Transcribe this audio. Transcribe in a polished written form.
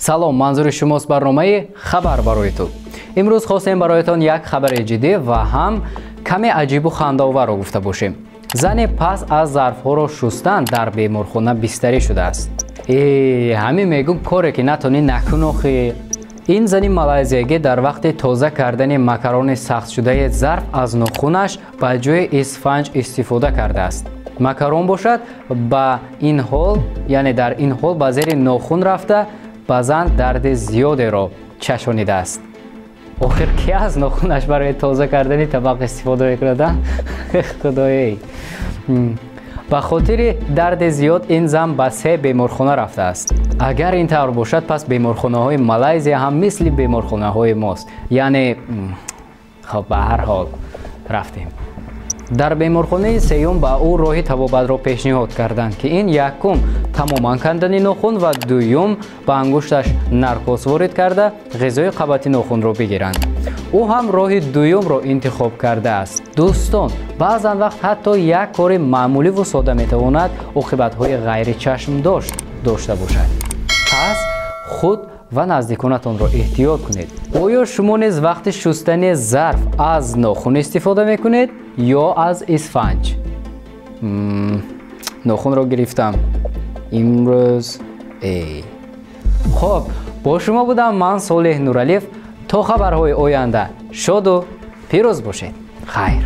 салом, манзури шумост барномаи хабар барои ту. имрӯз хостем бароятон як хабари ҷиддӣ ва ҳам каме аҷибу хандаоварро гуфта бошем. зане пас аз зарфҳоро шустан дар беморхона бистарӣ шудааст. ҳамин мегӯм коре ки натони накун охи. ин зани малайзиягӣ дар вақти тоза кардани макарони сахтшудаи зарф аз нохунаш ба ҷои исфанҷ истифода кардааст. макарон бошад ба ин ҳол, яъне дар ин ҳол ба зери нохун рафта ба зан дарди зиёдеро чашонидааст. охир ки аз нохунаш барои тоза кардани табақ истифода мекунад? худоё. ба хотири дарди зиёд ин зан ба 3 беморхона рафтааст. агар ин тавр бошад, пас беморхонаҳои Малайзия ҳам мисли беморхонаҳои мост. яъне хоб ба ҳар ҳол рафтем. дар беморхонаи сеюм ба ӯ роҳи табобатро пешниҳод карданд ки ин якум тамоман кандани нохун ва дуюм ба ангушташ наркоз ворид карда ғизои қабати нохунро бигиранд. ӯ ҳам роҳи дуюмро интихоб кардааст. дӯстон, баъзан вақт ҳатто як кори маъмуливу сода метавонад оқибатҳои ғайричашмдош дошта бошад. пас худ ва наздиконатонро эҳтиёт кунед. оё шумо низ вақти шустани зарф аз нохун истифода мекунед ё аз исфанҷ? нохунро гирифтам имрӯз. хоб, бо шумо будам ман Солеҳ Нуралиев. то хабарҳои оянда шоду пирӯз бошед. хайр.